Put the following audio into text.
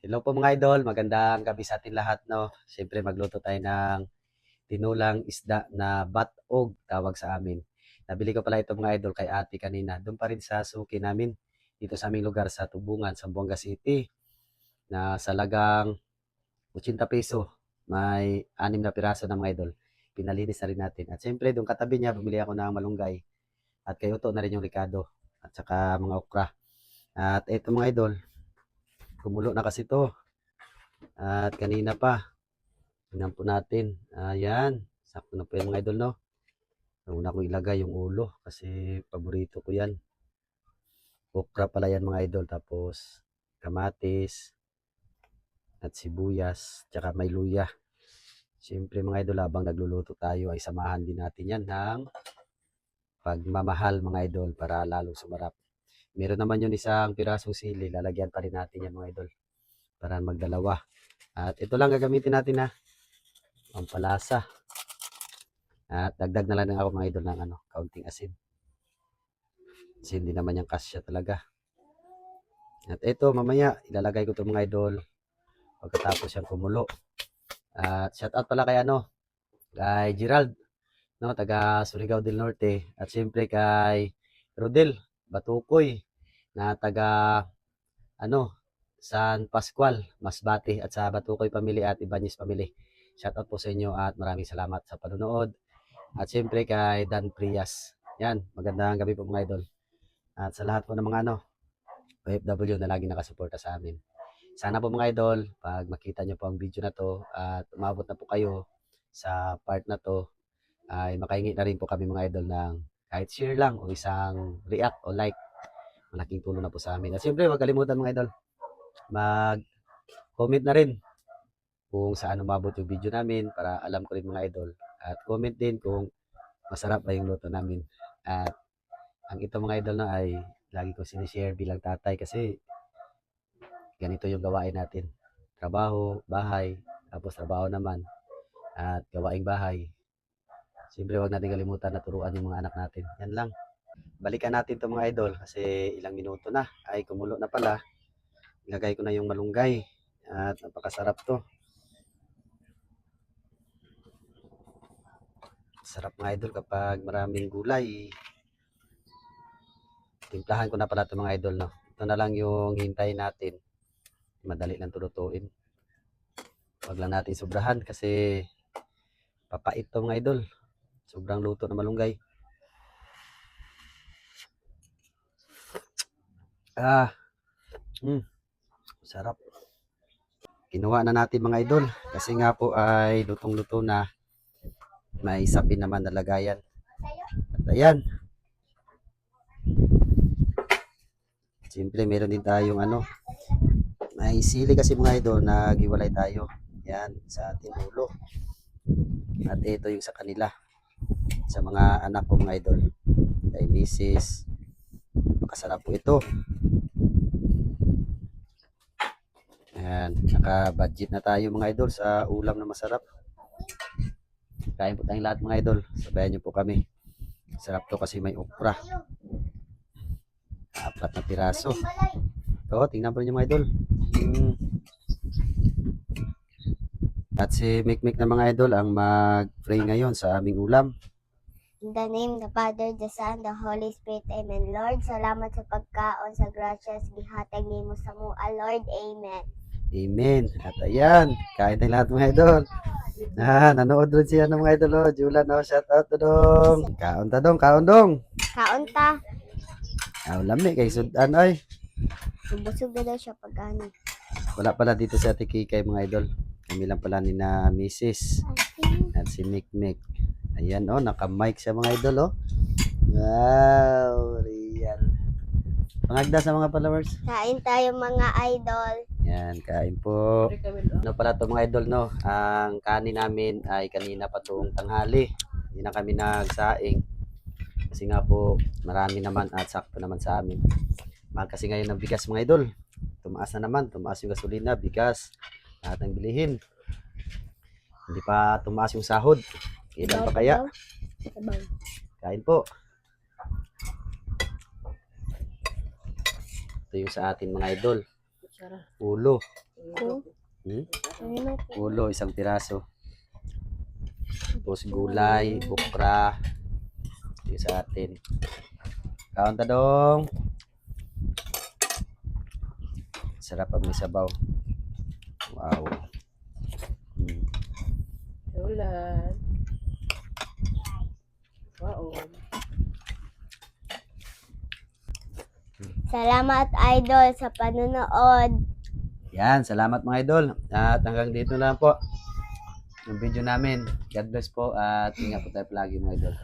Hello po mga idol, magandang gabi sa atin lahat, no? Siyempre magluto tayo ng tinulang isda na batog tawag sa amin. Nabili ko pala ito mga idol kay ate kanina. Doon pa rin sa suki namin dito sa aming lugar sa Tubungan, Zamboanga City na sa lagang 80 peso. May 6 na piraso na mga idol. Pinalinis na rin natin. At siyempre doon katabi niya bumili ako ng malunggay at kay Uto na rin yung ricado at saka mga okra. At ito mga idol, kumulo na kasi to. At kanina pa, tingnan po natin. Ayan, sakto na po yan mga idol, no? Una kong ilagay yung ulo kasi paborito ko yan. Okra pala yan mga idol. Tapos kamatis at sibuyas, tsaka may luya. Siyempre mga idol, habang nagluluto tayo ay samahan din natin yan ng pagmamahal mga idol para lalong sumarap. Meron naman yun isang pirasong sili, lalagyan pa rin natin yan mga idol para magdalawa. At ito lang gagamitin natin na pampalasa. At dagdag na lang ako mga idol ng kaunting asin. Kasi hindi naman yung kasya talaga. At ito mamaya ilalagay ko ito mga idol pagkatapos siyang kumulo. At shout out pala kay kay Gerald, no, taga Surigao del Norte. At siyempre kay Rodel Batukoy na taga San Pascual, Masbate, at sa Batukoy Family at Ibanez Family. Shout out po sa inyo at maraming salamat sa panonood. At siyempre kay Dan Prias. Yan, magandang gabi po mga idol. At sa lahat po ng mga OFW na lagi nakasuporta sa amin. Sana po mga idol, pag makita nyo po ang video na to at umabot na po kayo sa part na to, ay makahingi na rin po kami mga idol ng kahit share lang o isang react o like. Malaking tulong na po sa amin. At siyempre, huwag kalimutan mga idol, mag-comment na rin kung saan umabot yung video namin para alam ko rin mga idol. At comment din kung masarap ba yung luto namin. At ang ito mga idol na ay lagi ko sinishare bilang tatay kasi ganito yung gawain natin. Trabaho, bahay, tapos trabaho naman, at gawaing bahay. Siyempre huwag natin kalimutan na turuan yung mga anak natin. Yan lang. Balikan natin to mga idol kasi ilang minuto na. Ay kumulo na pala. Ilagay ko na yung malunggay. At napakasarap to. Sarap mga idol kapag maraming gulay. Timplahan ko na pala ito mga idol. No? Ito na lang yung hintayin natin. Madali lang tulutuin. Huwag lang natin sobrahan kasi papait to mga idol. Sobrang luto na malunggay. Sarap. Kinuha na natin mga idol kasi nga po ay lutong-luto na. May sapin naman na lagayan. At ayan. Siyempre meron din tayong may sili kasi mga idol na giwalay tayo. Yan sa ating ulo. At ito yung sa kanila. Sa mga anak ko mga idol. Kay Mrs. Makasarap po ito. Ayan, naka-budget na tayo mga idol sa ulam na masarap. Kain po tayong lahat mga idol. Sabayan niyo po kami. Sarap to kasi may okra. 4 na piraso. Ito, tingnan po niyo mga idol. At si Mikmik na mga idol ang mag-pray ngayon sa aming ulam. In the name of the Father, the Son, the Holy Spirit. Amen. Lord, salamat sa pagkaon, sa gracias, gihatag nimo sa mua, Lord. Amen. Amen. At ayan, kain tayong lahat mga idol. Nanood rin siya ng mga idol. Oh. Julan, shout out to dong. Kaon ta dong, kaon dong. Kaon ta. Lami kay sudan ay. Busog na daw siya pag-ani. Wala pala dito si Ate Kikay mga idol. Kami lang pala ni na Mrs. At si Mikmik. Ayan naka-mic siya mga idol Wow, real. Pangagda sa mga followers. Kain tayo mga idol. Yan, kain po. Pala to mga idol ang kanin namin ay kanina pa tuong tanghali. Hindi na kami nagsaing. Kasi nga po marami naman at sakto naman sa amin. Mahal kasi ngayon ng bigas mga idol. Tumaas na naman, tumaas yung gasolina, bigas, lahat ng bilihin. Hindi pa tumaas yung sahod. Ilan pa kaya? Kain po. Ito yung sa atin mga idol. Ulo. Ko. Hmm? Ano ko? Ulo, isang piraso. Tapos gulay, okra. Yung sa atin. Kaon ta dong. Sarap pag may sabaw. Wow. Hmm. Ulan. Wow. Salamat idol sa panonood. Yan, salamat mga idol. At hanggang dito lang po yung video namin. God bless po at ingat po tayo palagi mga idol.